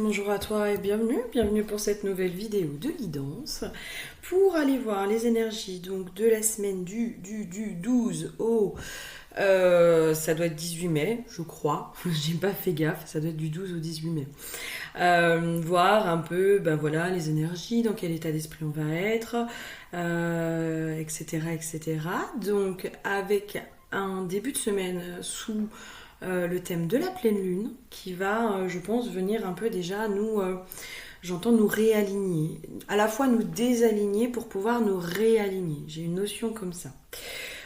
bonjour à toi et bienvenue pour cette nouvelle vidéo de guidance pour aller voir les énergies donc de la semaine du 12 au ça doit être 18 mai, je crois, j'ai pas fait gaffe, ça doit être du 12 au 18 mai. Voir un peu, ben voilà, les énergies, dans quel état d'esprit on va être, etc., etc. Donc avec un début de semaine sous le thème de la pleine lune qui va, je pense, venir un peu déjà nous, j'entends nous réaligner, à la fois nous désaligner pour pouvoir nous réaligner. J'ai une notion comme ça.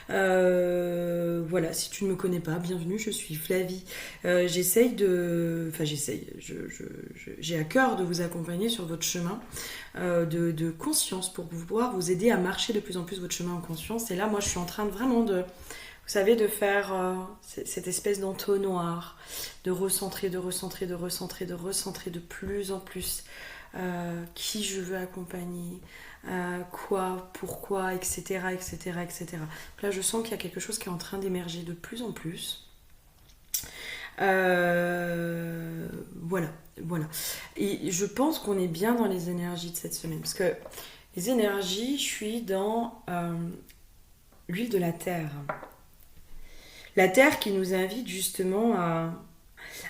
Voilà, si tu ne me connais pas, bienvenue, je suis Flavie. J'ai à cœur de vous accompagner sur votre chemin de conscience pour pouvoir vous aider à marcher de plus en plus votre chemin en conscience. Et là, moi, je suis en train de vraiment vous savez, de faire cette espèce d'entonnoir, de recentrer de plus en plus qui je veux accompagner, quoi, pourquoi, etc., etc., etc. Là, je sens qu'il y a quelque chose qui est en train d'émerger de plus en plus. Voilà. Et je pense qu'on est bien dans les énergies de cette semaine. Parce que les énergies, je suis dans l'huile de la terre. La terre qui nous invite justement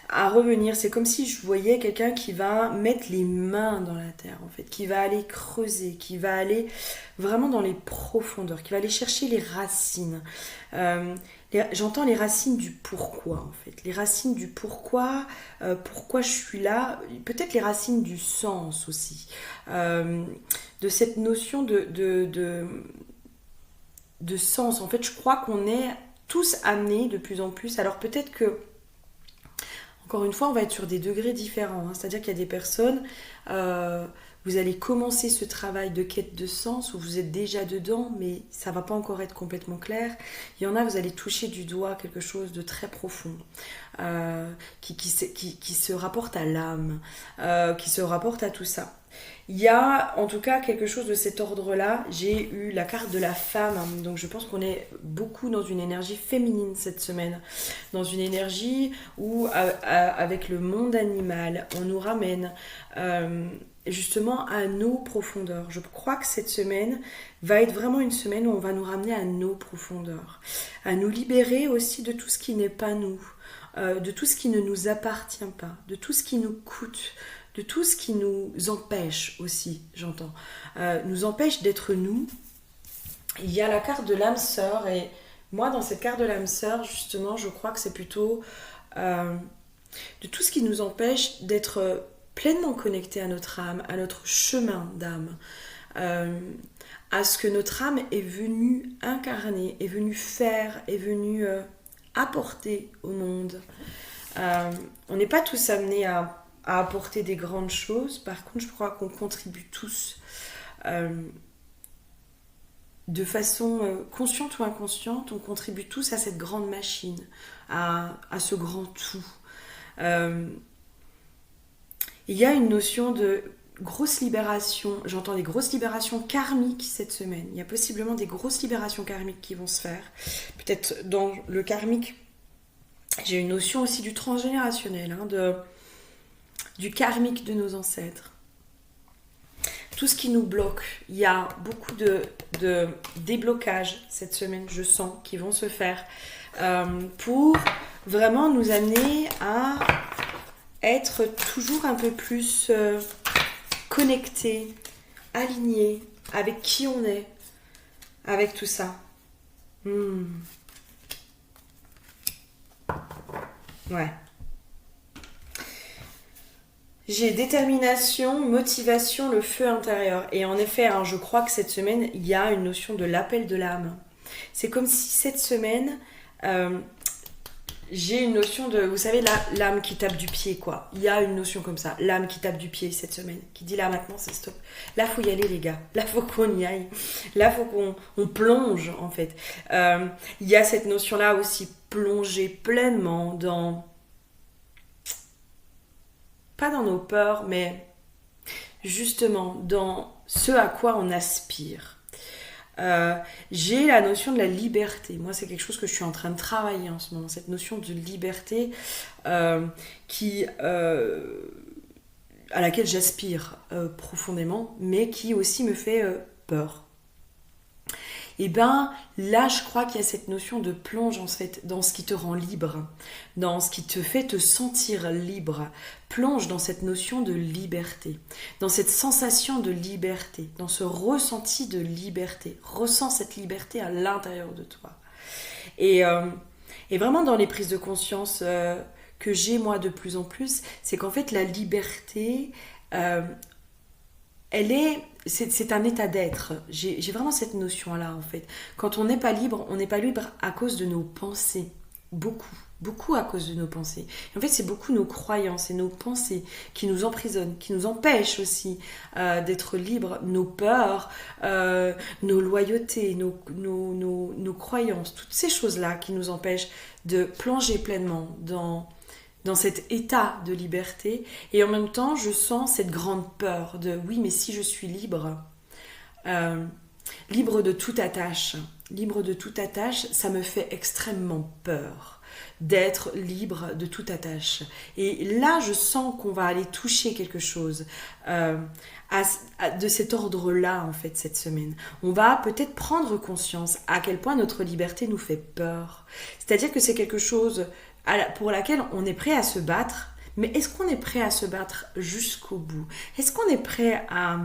à revenir. C'est comme si je voyais quelqu'un qui va mettre les mains dans la terre, en fait, qui va aller creuser, qui va aller vraiment dans les profondeurs, qui va aller chercher les racines. J'entends les racines du pourquoi, en fait. Les racines du pourquoi je suis là. Peut-être les racines du sens aussi. De cette notion de sens. En fait, je crois qu'on est tous amenés de plus en plus. Alors peut-être que, encore une fois, on va être sur des degrés différents. C'est-à-dire qu'il y a des personnes, vous allez commencer ce travail de quête de sens où vous êtes déjà dedans, mais ça va pas encore être complètement clair. Il y en a, vous allez toucher du doigt quelque chose de très profond, qui se rapporte à l'âme, qui se rapporte à tout ça. Il y a en tout cas quelque chose de cet ordre-là. J'ai eu la carte de la femme, donc je pense qu'on est beaucoup dans une énergie féminine cette semaine, dans une énergie où avec le monde animal, on nous ramène justement à nos profondeurs. Je crois que cette semaine va être vraiment une semaine où on va nous ramener à nos profondeurs, à nous libérer aussi de tout ce qui n'est pas nous, de tout ce qui ne nous appartient pas, de tout ce qui nous coûte, de tout ce qui nous empêche aussi, j'entends, nous empêche d'être nous. Il y a la carte de l'âme sœur, et moi dans cette carte de l'âme sœur, justement, je crois que c'est plutôt de tout ce qui nous empêche d'être pleinement connecté à notre âme, à notre chemin d'âme, à ce que notre âme est venue incarner, est venue faire, est venue apporter au monde. On n'est pas tous amenés à apporter des grandes choses. Par contre, je crois qu'on contribue tous de façon consciente ou inconsciente, on contribue tous à cette grande machine, à ce grand tout. Il y a une notion de grosse libération, j'entends des grosses libérations karmiques cette semaine. Il y a possiblement des grosses libérations karmiques qui vont se faire. Peut-être dans le karmique, j'ai une notion aussi du transgénérationnel, du karmique de nos ancêtres. Tout ce qui nous bloque, il y a beaucoup de déblocages cette semaine, je sens, qui vont se faire pour vraiment nous amener à être toujours un peu plus connectés, alignés avec qui on est, avec tout ça. Ouais. J'ai détermination, motivation, le feu intérieur. Et en effet, je crois que cette semaine, il y a une notion de l'appel de l'âme. C'est comme si cette semaine, j'ai une notion de, vous savez, l'âme qui tape du pied, quoi. Il y a une notion comme ça, l'âme qui tape du pied cette semaine, qui dit là maintenant, c'est stop. Là, faut y aller, les gars. Là, faut qu'on y aille. Là, faut qu'on plonge, en fait. Il y a cette notion-là aussi, plonger pleinement dans... pas dans nos peurs, mais justement dans ce à quoi on aspire. J'ai la notion de la liberté. Moi, c'est quelque chose que je suis en train de travailler en ce moment, cette notion de liberté qui à laquelle j'aspire profondément, mais qui aussi me fait peur. Et ben là, je crois qu'il y a cette notion de plonge en fait dans ce qui te rend libre, dans ce qui te fait te sentir libre. Plonge dans cette notion de liberté, dans cette sensation de liberté, dans ce ressenti de liberté. Ressens cette liberté à l'intérieur de toi. Et, euh, et vraiment dans les prises de conscience que j'ai moi de plus en plus, c'est qu'en fait la liberté, euh, c'est un état d'être. J'ai vraiment cette notion-là, en fait. Quand on n'est pas libre, on n'est pas libre à cause de nos pensées. Beaucoup, beaucoup à cause de nos pensées. Et en fait, c'est beaucoup nos croyances et nos pensées qui nous emprisonnent, qui nous empêchent aussi d'être libres. Nos peurs, nos loyautés, nos croyances, toutes ces choses-là qui nous empêchent de plonger pleinement dans cet état de liberté, et en même temps je sens cette grande peur de oui, mais si je suis libre, euh, libre de toute attache, ça me fait extrêmement peur d'être libre de toute attache. Et là je sens qu'on va aller toucher quelque chose de cet ordre-là en fait cette semaine. On va peut-être prendre conscience à quel point notre liberté nous fait peur. C'est-à-dire que c'est quelque chose pour laquelle on est prêt à se battre, mais est-ce qu'on est prêt à se battre jusqu'au bout? Est-ce qu'on est prêt à,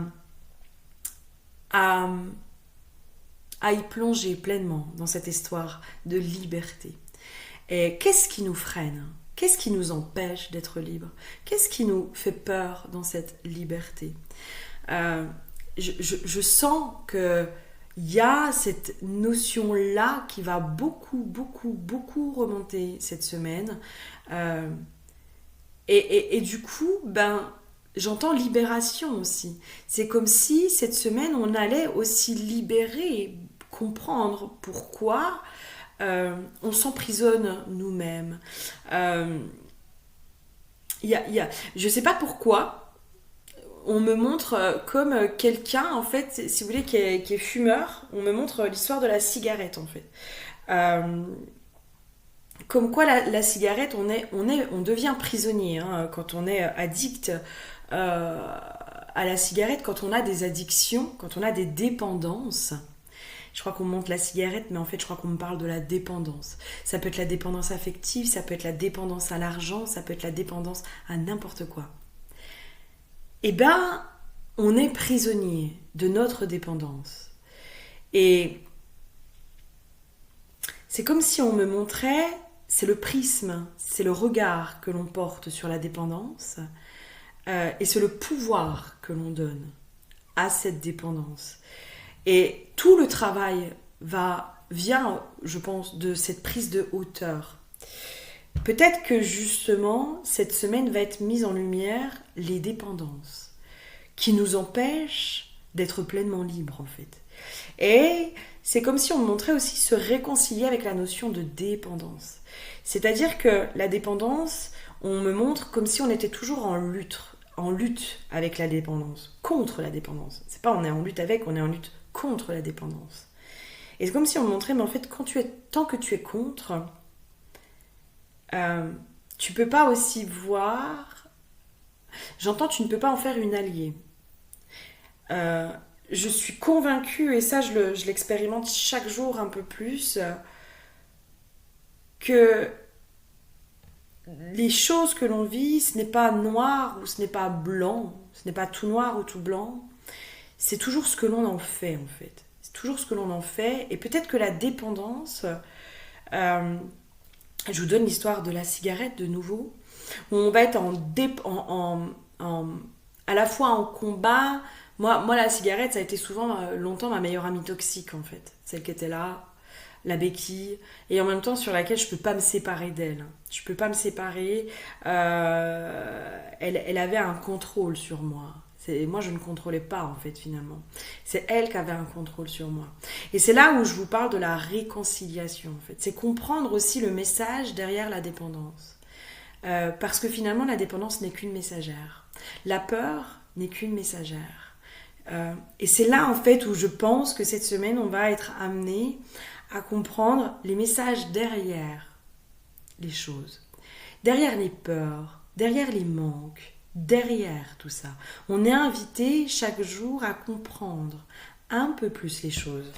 à y plonger pleinement dans cette histoire de liberté? Et qu'est-ce qui nous freine? Qu'est-ce qui nous empêche d'être libre? Qu'est-ce qui nous fait peur dans cette liberté? Je sens que il y a cette notion-là qui va beaucoup, beaucoup, beaucoup remonter cette semaine. Et du coup, ben, j'entends libération aussi. C'est comme si cette semaine, on allait aussi libérer, comprendre pourquoi on s'emprisonne nous-mêmes. Je ne sais pas pourquoi, on me montre comme quelqu'un, en fait, si vous voulez, qui est fumeur. On me montre l'histoire de la cigarette, en fait. Comme quoi, la cigarette, on devient prisonnier hein, quand on est addict à la cigarette, quand on a des addictions, quand on a des dépendances. Je crois qu'on monte la cigarette, mais en fait, je crois qu'on me parle de la dépendance. Ça peut être la dépendance affective, ça peut être la dépendance à l'argent, ça peut être la dépendance à n'importe quoi. Eh ben, on est prisonnier de notre dépendance. Et c'est comme si on me montrait, c'est le prisme, c'est le regard que l'on porte sur la dépendance, et c'est le pouvoir que l'on donne à cette dépendance. Et tout le travail vient, je pense, de cette prise de hauteur. Peut-être que justement, cette semaine va être mise en lumière les dépendances qui nous empêchent d'être pleinement libres en fait. Et c'est comme si on montrait aussi se réconcilier avec la notion de dépendance. C'est-à-dire que la dépendance, on me montre comme si on était toujours en lutte avec la dépendance, contre la dépendance. C'est pas on est en lutte avec, on est en lutte contre la dépendance. Et c'est comme si on me montrait, mais en fait, tant que tu es contre, tu peux pas aussi voir. J'entends, tu ne peux pas en faire une alliée. Je suis convaincue, et ça je l'expérimente chaque jour un peu plus, que les choses que l'on vit, ce n'est pas noir ou ce n'est pas blanc, ce n'est pas tout noir ou tout blanc, c'est toujours ce que l'on en fait en fait. C'est toujours ce que l'on en fait, et peut-être que la dépendance, je vous donne l'histoire de la cigarette de nouveau, où on va être à la fois en combat. Moi, la cigarette, ça a été souvent longtemps ma meilleure amie toxique en fait, celle qui était là, la béquille, et en même temps sur laquelle je peux pas me séparer d'elle. Je peux pas me séparer. Elle avait un contrôle sur moi. Moi, je ne contrôlais pas en fait finalement. C'est elle qui avait un contrôle sur moi. Et c'est là où je vous parle de la réconciliation en fait. C'est comprendre aussi le message derrière la dépendance. Parce que finalement, la dépendance n'est qu'une messagère. La peur n'est qu'une messagère. Et c'est là en fait où je pense que cette semaine, on va être amené à comprendre les messages derrière les choses. Derrière les peurs, derrière les manques, derrière tout ça. On est invité chaque jour à comprendre un peu plus les choses.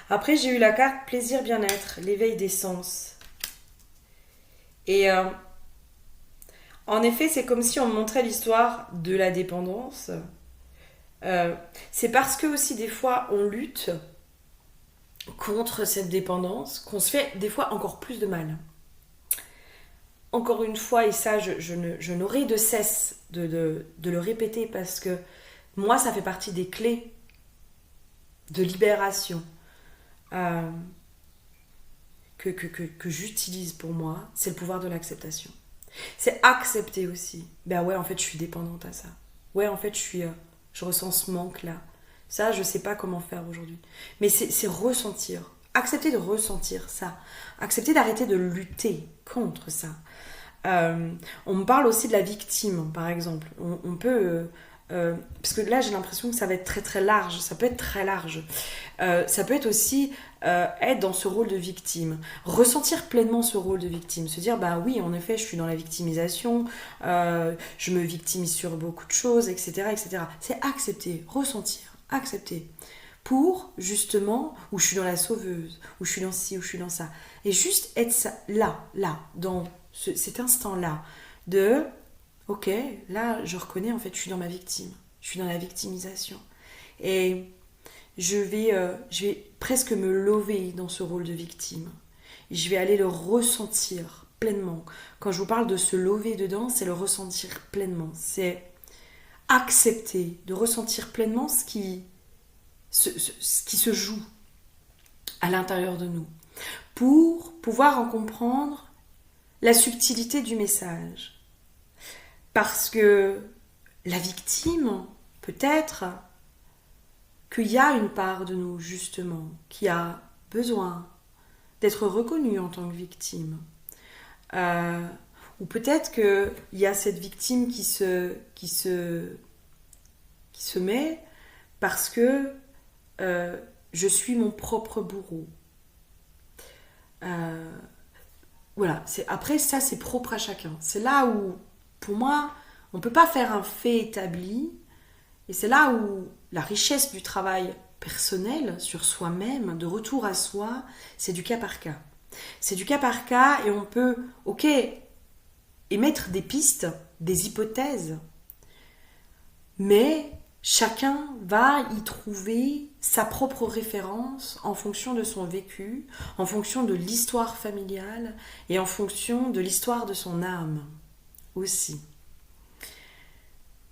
Après, j'ai eu la carte plaisir bien-être, l'éveil des sens. Et en effet, c'est comme si on me montrait l'histoire de la dépendance. C'est parce que aussi des fois on lutte contre cette dépendance qu'on se fait des fois encore plus de mal. Encore une fois, et ça je n'aurai de cesse de le répéter parce que moi ça fait partie des clés de libération euh, que j'utilise pour moi, c'est le pouvoir de l'acceptation. C'est accepter aussi. Ben ouais, en fait, je suis dépendante à ça. Ouais, en fait, je ressens ce manque-là. Ça, je sais pas comment faire aujourd'hui. Mais c'est ressentir. Accepter de ressentir ça. Accepter d'arrêter de lutter contre ça. On me parle aussi de la victime, par exemple. On peut... parce que là, j'ai l'impression que ça va être très très large. Ça peut être très large. Ça peut être aussi être dans ce rôle de victime. Ressentir pleinement ce rôle de victime. Se dire, bah oui, en effet, je suis dans la victimisation. Je me victimise sur beaucoup de choses, etc. etc. C'est accepter, ressentir, accepter. Pour, justement, où je suis dans la sauveuse, où je suis dans ci, où je suis dans ça. Et juste être ça, là, dans cet instant-là, de, ok, là, je reconnais, en fait, je suis dans ma victime. Je suis dans la victimisation. Et je vais presque me lever dans ce rôle de victime. Et je vais aller le ressentir pleinement. Quand je vous parle de se lever dedans, c'est le ressentir pleinement. C'est accepter, de ressentir pleinement ce qui se joue à l'intérieur de nous, pour pouvoir en comprendre la subtilité du message. Parce que la victime, peut-être qu'il y a une part de nous, justement, qui a besoin d'être reconnue en tant que victime. Ou peut-être qu'il y a cette victime qui se met parce que je suis mon propre bourreau. Voilà, après ça c'est propre à chacun. C'est là où, pour moi, on ne peut pas faire un fait établi, et c'est là où la richesse du travail personnel sur soi-même, de retour à soi, c'est du cas par cas. C'est du cas par cas et on peut, ok, émettre des pistes, des hypothèses, mais chacun va y trouver sa propre référence en fonction de son vécu, en fonction de l'histoire familiale et en fonction de l'histoire de son âme aussi.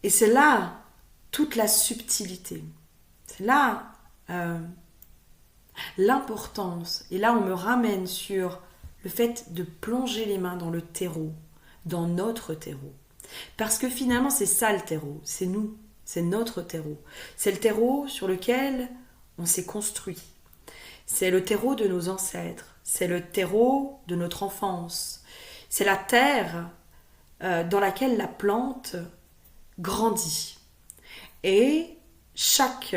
Et c'est là toute la subtilité. C'est là l'importance. Et là, on me ramène sur le fait de plonger les mains dans le terreau, dans notre terreau. Parce que finalement, c'est ça le terreau, c'est nous. C'est notre terreau. C'est le terreau sur lequel on s'est construit. C'est le terreau de nos ancêtres. C'est le terreau de notre enfance. C'est la terre dans laquelle la plante grandit. Et chaque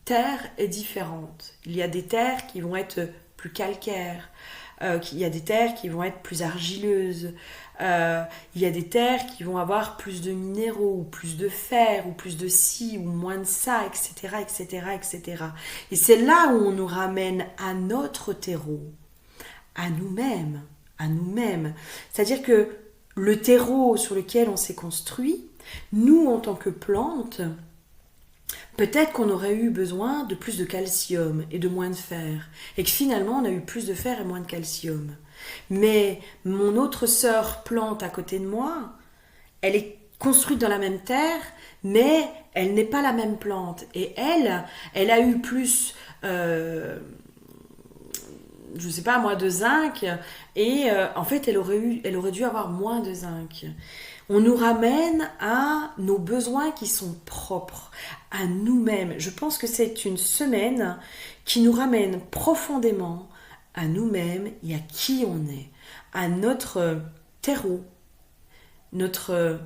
terre est différente. Il y a des terres qui vont être plus calcaires. Il y a des terres qui vont être plus argileuses. Il y a des terres qui vont avoir plus de minéraux, ou plus de fer, ou plus de ci, ou moins de ça, etc., etc., etc. Et c'est là où on nous ramène à notre terreau, à nous-mêmes, à nous-mêmes. C'est-à-dire que le terreau sur lequel on s'est construit, nous, en tant que plante, peut-être qu'on aurait eu besoin de plus de calcium et de moins de fer, et que finalement on a eu plus de fer et moins de calcium. Mais mon autre sœur plante à côté de moi, elle est construite dans la même terre, mais elle n'est pas la même plante. Et elle a eu plus, je sais pas moi, de zinc, et en fait elle aurait dû avoir moins de zinc. On nous ramène à nos besoins qui sont propres, à nous-mêmes. Je pense que c'est une semaine qui nous ramène profondément à nous-mêmes et à qui on est, à notre terreau, notre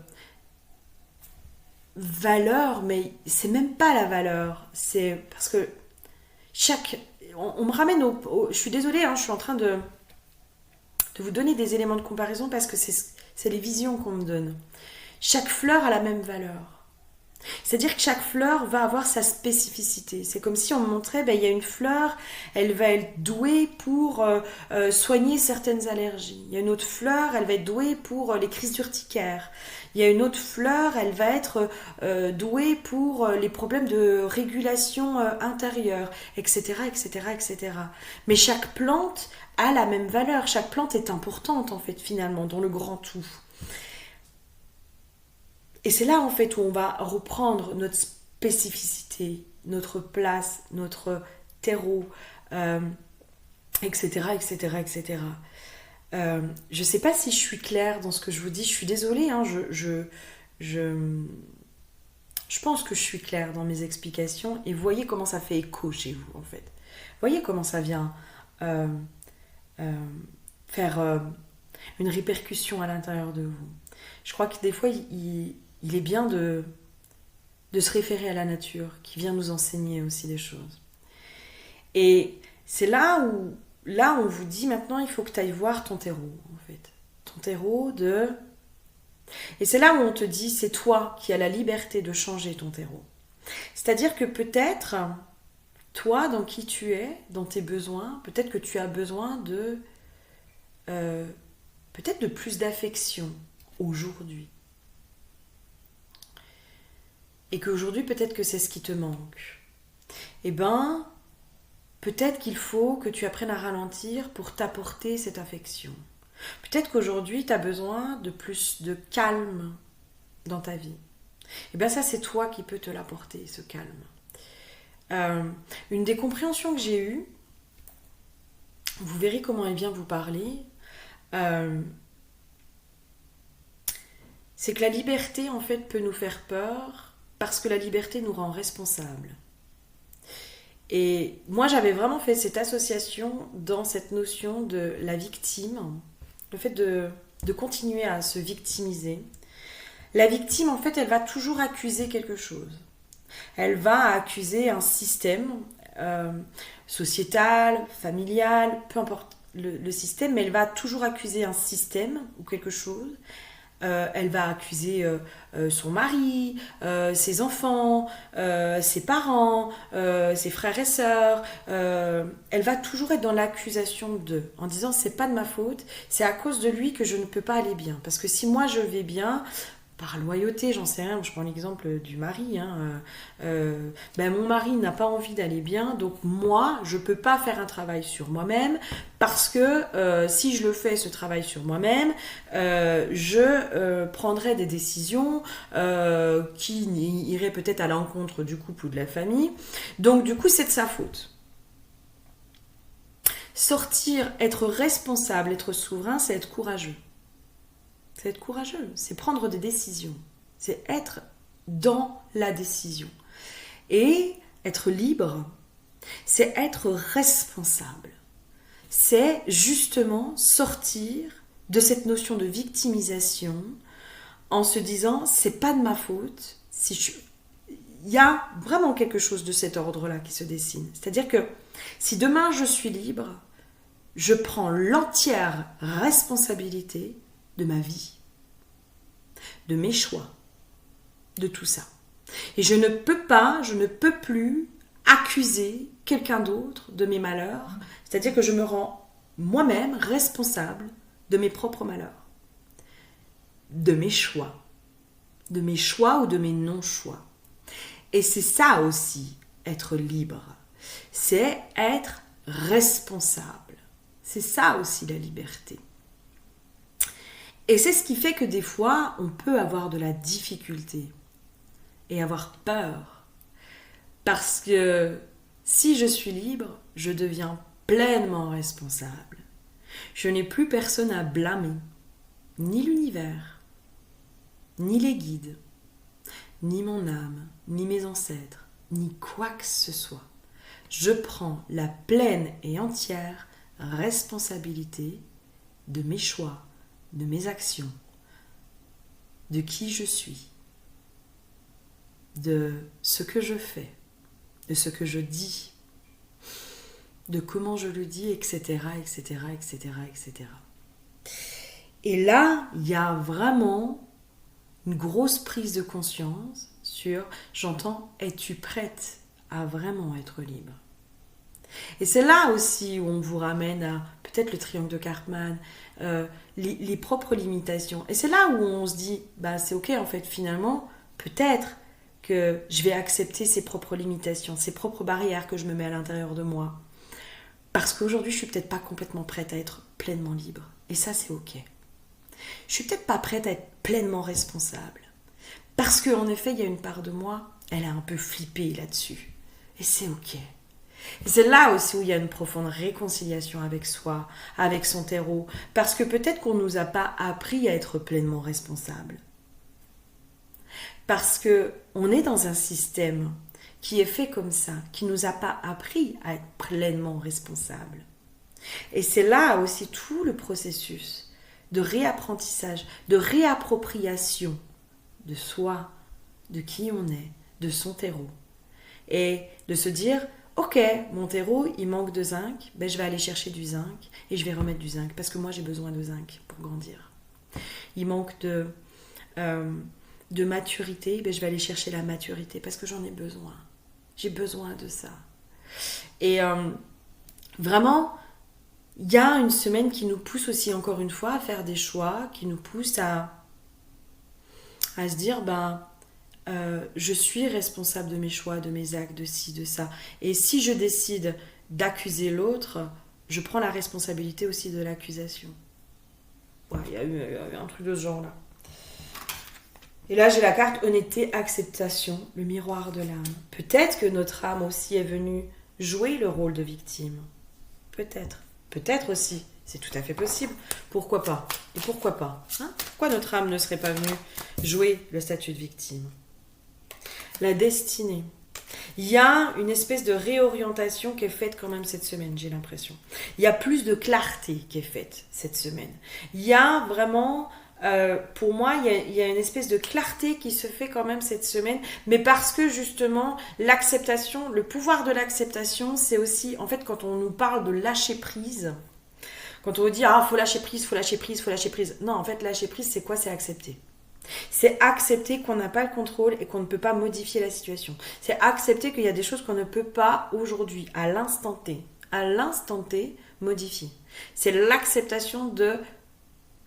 valeur, mais c'est même pas la valeur, c'est parce que on me ramène je suis désolée, hein, je suis en train de de vous donner des éléments de comparaison parce que c'est les visions qu'on me donne. Chaque fleur a la même valeur. C'est-à-dire que chaque fleur va avoir sa spécificité. C'est comme si on me montrait, il y a une fleur, elle va être douée pour soigner certaines allergies. Il y a une autre fleur, elle va être douée pour les crises d'urticaire. Il y a une autre fleur, elle va être douée pour les problèmes de régulation intérieure, etc., etc., etc. Mais chaque plante a la même valeur. Chaque plante est importante, en fait, finalement, dans le grand tout. Et c'est là en fait où on va reprendre notre spécificité, notre place, notre terreau, etc., etc., etc. Je ne sais pas si je suis claire dans ce que je vous dis. Je suis désolée, hein, je pense que je suis claire dans mes explications. Et voyez comment ça fait écho chez vous en fait. Voyez comment ça vient faire une répercussion à l'intérieur de vous. Je crois que des fois, il est bien de se référer à la nature, qui vient nous enseigner aussi des choses. Et c'est là où on vous dit maintenant, il faut que tu ailles voir ton terreau, en fait. Ton terreau de... Et c'est là où on te dit, c'est toi qui as la liberté de changer ton terreau. C'est-à-dire que peut-être, toi, dans qui tu es, dans tes besoins, peut-être que tu as besoin de... peut-être de plus d'affection aujourd'hui. Et qu'aujourd'hui, peut-être que c'est ce qui te manque. Eh ben, peut-être qu'il faut que tu apprennes à ralentir pour t'apporter cette affection. Peut-être qu'aujourd'hui, tu as besoin de plus de calme dans ta vie. Eh bien, ça, c'est toi qui peux te l'apporter, ce calme. Une des compréhensions que j'ai eues, vous verrez comment elle vient vous parler, c'est que la liberté, en fait, peut nous faire peur parce que la liberté nous rend responsables. Et moi, j'avais vraiment fait cette association dans cette notion de la victime, le fait de continuer à se victimiser. La victime, en fait, elle va toujours accuser quelque chose. Elle va accuser un système sociétal, familial, peu importe le système, mais elle va toujours accuser un système ou quelque chose. Elle va accuser son mari, ses enfants, ses parents, ses frères et sœurs. Elle va toujours être dans l'accusation d'eux, en disant c'est pas de ma faute, c'est à cause de lui que je ne peux pas aller bien. Parce que si moi je vais bien, par loyauté, j'en sais rien, je prends l'exemple du mari, mon mari n'a pas envie d'aller bien, donc moi, je peux pas faire un travail sur moi-même, parce que si je le fais, ce travail sur moi-même, je prendrai des décisions qui iraient peut-être à l'encontre du couple ou de la famille, donc du coup, c'est de sa faute. Sortir, être responsable, être souverain, c'est être courageux. C'est être courageux, c'est prendre des décisions, c'est être dans la décision. Et être libre, c'est être responsable. C'est justement sortir de cette notion de victimisation en se disant c'est pas de ma faute. Il y a vraiment quelque chose de cet ordre-là qui se dessine. C'est-à-dire que si demain je suis libre, je prends l'entière responsabilité de ma vie, de mes choix, de tout ça. Et je ne peux plus accuser quelqu'un d'autre de mes malheurs, c'est-à-dire que je me rends moi-même responsable de mes propres malheurs, de mes choix ou de mes non-choix. Et c'est ça aussi, être libre, c'est être responsable. C'est ça aussi la liberté. Et c'est ce qui fait que des fois, on peut avoir de la difficulté et avoir peur. Parce que si je suis libre, je deviens pleinement responsable. Je n'ai plus personne à blâmer, ni l'univers, ni les guides, ni mon âme, ni mes ancêtres, ni quoi que ce soit. Je prends la pleine et entière responsabilité de mes choix, de mes actions, de qui je suis, de ce que je fais, de ce que je dis, de comment je le dis, etc., etc., etc., etc. Et là, il y a vraiment une grosse prise de conscience sur, j'entends, es-tu prête à vraiment être libre? Et c'est là aussi où on vous ramène à peut-être le triangle de Karpman, les propres limitations. Et c'est là où on se dit, bah c'est ok en fait finalement, peut-être que je vais accepter ces propres limitations, ces propres barrières que je me mets à l'intérieur de moi. Parce qu'aujourd'hui, je suis peut-être pas complètement prête à être pleinement libre. Et ça, c'est ok. Je suis peut-être pas prête à être pleinement responsable. Parce qu'en effet, il y a une part de moi, elle a un peu flippé là-dessus. Et c'est ok. Et c'est là aussi où il y a une profonde réconciliation avec soi, avec son terreau. Parce que peut-être qu'on ne nous a pas appris à être pleinement responsable. Parce qu'on est dans un système qui est fait comme ça, qui ne nous a pas appris à être pleinement responsable. Et c'est là aussi tout le processus de réapprentissage, de réappropriation de soi, de qui on est, de son terreau. Et de se dire, ok, mon terreau, il manque de zinc, ben je vais aller chercher du zinc et je vais remettre du zinc parce que moi j'ai besoin de zinc pour grandir. Il manque de maturité, ben je vais aller chercher la maturité parce que j'en ai besoin. J'ai besoin de ça. Et vraiment, il y a une semaine qui nous pousse aussi encore une fois à faire des choix, qui nous pousse à se dire, je suis responsable de mes choix, de mes actes, de ci, de ça. Et si je décide d'accuser l'autre, je prends la responsabilité aussi de l'accusation. Ouais, il y a eu un truc de ce genre-là. Et là, j'ai la carte honnêteté, acceptation, le miroir de l'âme. Peut-être que notre âme aussi est venue jouer le rôle de victime. Peut-être. Peut-être aussi. C'est tout à fait possible. Pourquoi pas? Et pourquoi pas, hein? Pourquoi notre âme ne serait pas venue jouer le statut de victime? La destinée. Il y a une espèce de réorientation qui est faite quand même cette semaine, j'ai l'impression. Il y a plus de clarté qui est faite cette semaine. Il y a vraiment, pour moi, il y a une espèce de clarté qui se fait quand même cette semaine, mais parce que justement, l'acceptation, le pouvoir de l'acceptation, c'est aussi, en fait, quand on nous parle de lâcher prise, quand on vous dit, faut lâcher prise, faut lâcher prise, faut lâcher prise. Non, en fait, lâcher prise, c'est quoi? C'est accepter. C'est accepter qu'on n'a pas le contrôle et qu'on ne peut pas modifier la situation. C'est accepter qu'il y a des choses qu'on ne peut pas aujourd'hui, à l'instant T, modifier. C'est l'acceptation de...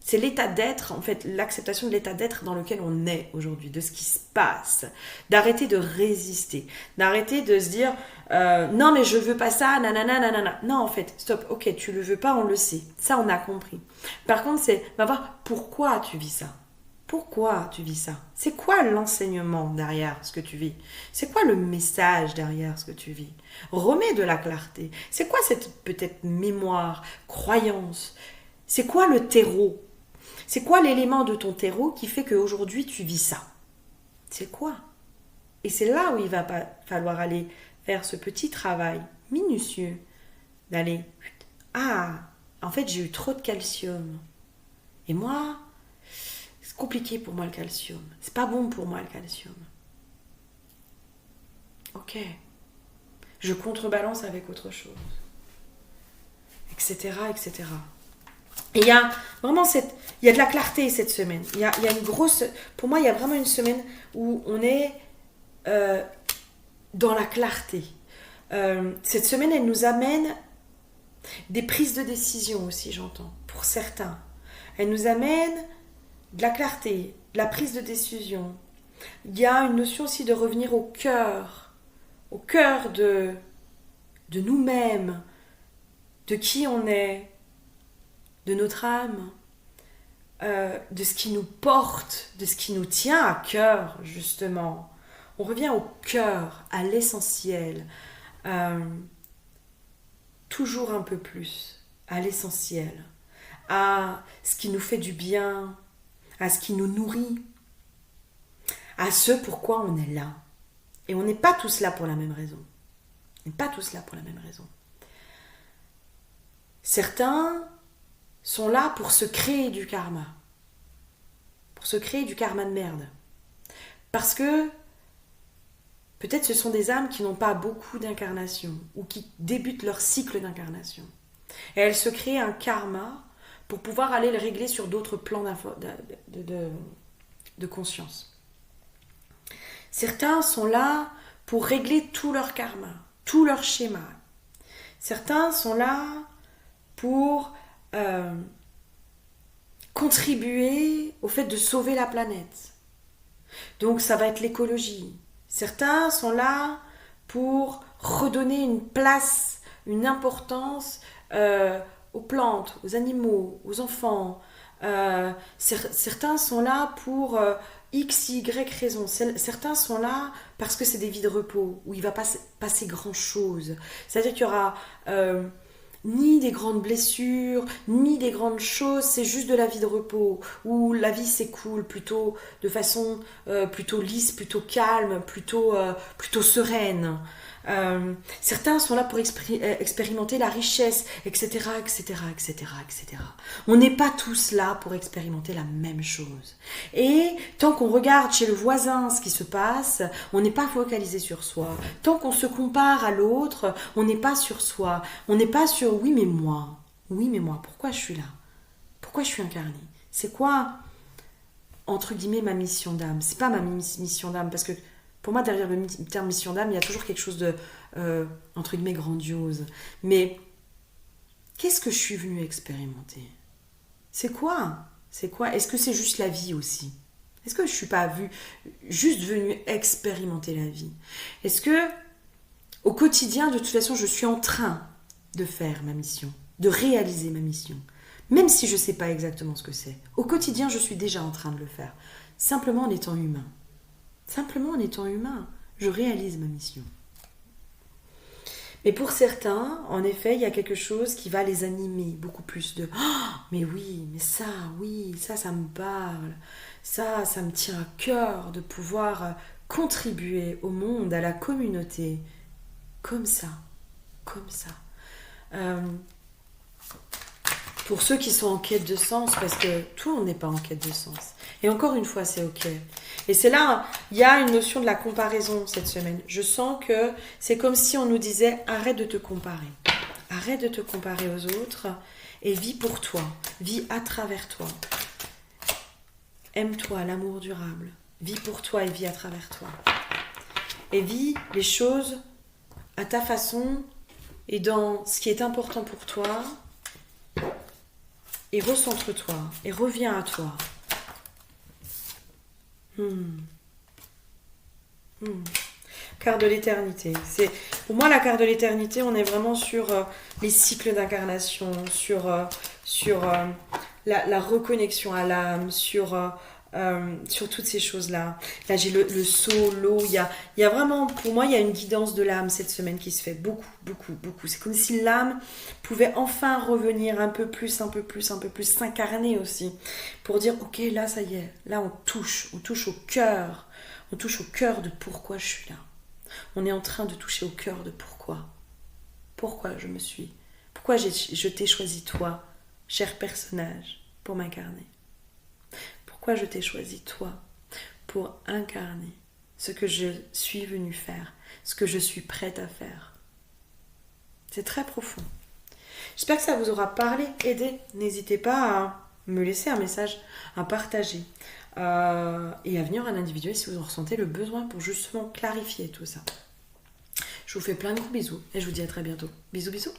C'est l'état d'être, en fait, l'acceptation de l'état d'être dans lequel on est aujourd'hui, de ce qui se passe. D'arrêter de résister. D'arrêter de se dire non mais je veux pas ça, nanana, nanana. Non, en fait, stop, ok, tu le veux pas, on le sait. Ça, on a compris. Par contre, c'est va voir pourquoi tu vis ça. Pourquoi tu vis ça? C'est quoi l'enseignement derrière ce que tu vis? C'est quoi le message derrière ce que tu vis? Remets de la clarté. C'est quoi cette peut-être mémoire, croyance? C'est quoi le terreau? C'est quoi l'élément de ton terreau qui fait qu'aujourd'hui tu vis ça? C'est quoi? Et c'est là où il va falloir aller faire ce petit travail minutieux d'aller en fait j'ai eu trop de calcium. Et moi, c'est compliqué pour moi le calcium. C'est pas bon pour moi le calcium. Ok. Je contrebalance avec autre chose. Etc. etc. Et il y a vraiment il y a de la clarté cette semaine. Il y a une grosse... Pour moi, il y a vraiment une semaine où on est dans la clarté. Cette semaine, elle nous amène des prises de décision aussi, j'entends, pour certains. Elle nous amène de la clarté, de la prise de décision. Il y a une notion aussi de revenir au cœur de nous-mêmes, de qui on est, de notre âme, de ce qui nous porte, de ce qui nous tient à cœur, justement. On revient au cœur, à l'essentiel, toujours un peu plus, à l'essentiel, à ce qui nous fait du bien, à ce qui nous nourrit, à ce pourquoi on est là. Et on n'est pas tous là pour la même raison. On n'est pas tous là pour la même raison. Certains sont là pour se créer du karma. Pour se créer du karma de merde. Parce que peut-être ce sont des âmes qui n'ont pas beaucoup d'incarnations ou qui débutent leur cycle d'incarnation. Et elles se créent un karma pour pouvoir aller le régler sur d'autres plans de conscience. Certains sont là pour régler tout leur karma, tout leur schéma. Certains sont là pour contribuer au fait de sauver la planète. Donc ça va être l'écologie. Certains sont là pour redonner une place, une importance aux plantes, aux animaux, aux enfants. Certains sont là pour X, Y raison. Certains sont là parce que c'est des vies de repos, où il va pas passer grand-chose. C'est-à-dire qu'il y aura ni des grandes blessures, ni des grandes choses, c'est juste de la vie de repos, où la vie s'écoule plutôt de façon plutôt lisse, plutôt calme, plutôt sereine. Certains sont là pour expérimenter la richesse, etc., etc., etc., etc. On n'est pas tous là pour expérimenter la même chose. Et tant qu'on regarde chez le voisin ce qui se passe, on n'est pas focalisé sur soi. Tant qu'on se compare à l'autre, on n'est pas sur soi. On n'est pas sur oui mais moi, pourquoi je suis là? Pourquoi je suis incarnée? C'est quoi, entre guillemets, ma mission d'âme? C'est pas ma mission d'âme, parce que pour moi, derrière le terme mission d'âme, il y a toujours quelque chose de, entre guillemets, grandiose. Mais qu'est-ce que je suis venue expérimenter? C'est quoi? Est-ce que c'est juste la vie aussi? Est-ce que je ne suis pas juste venue expérimenter la vie? Est-ce que, au quotidien, de toute façon, je suis en train de faire ma mission, de réaliser ma mission, même si je ne sais pas exactement ce que c'est? Au quotidien, je suis déjà en train de le faire, simplement en étant humain. Simplement en étant humain, je réalise ma mission. Mais pour certains, en effet, il y a quelque chose qui va les animer, beaucoup plus de oh, mais oui, ça me parle, ça me tient à cœur de pouvoir contribuer au monde, à la communauté, comme ça. Pour ceux qui sont en quête de sens, parce que tout le monde n'est pas en quête de sens. Et encore une fois, c'est ok. Et c'est là, il y a une notion de la comparaison cette semaine. Je sens que c'est comme si on nous disait arrête de te comparer. Arrête de te comparer aux autres et vis pour toi. Vis à travers toi. Aime-toi, l'amour durable. Vis pour toi et vis à travers toi. Et vis les choses à ta façon et dans ce qui est important pour toi. Et recentre-toi, et reviens à toi. Carte de l'éternité. Pour moi, la carte de l'éternité, on est vraiment sur les cycles d'incarnation, sur la reconnexion à l'âme, sur toutes ces choses-là. Là, j'ai le saut, l'eau. Il y a vraiment, pour moi, il y a une guidance de l'âme cette semaine qui se fait beaucoup. C'est comme si l'âme pouvait enfin revenir un peu plus, s'incarner aussi, pour dire, ok, là, ça y est, là, on touche au cœur. On touche au cœur de pourquoi je suis là. On est en train de toucher au cœur de pourquoi. Pourquoi je me suis. Pourquoi je t'ai choisi toi, cher personnage, pour m'incarner. Pourquoi je t'ai choisi toi pour incarner ce que je suis venue faire, ce que je suis prête à faire. C'est très profond. J'espère que ça vous aura parlé, aidé. N'hésitez pas à me laisser un message, à partager et à venir en individuel si vous en ressentez le besoin pour justement clarifier tout ça. Je vous fais plein de gros bisous et je vous dis à très bientôt. Bisous.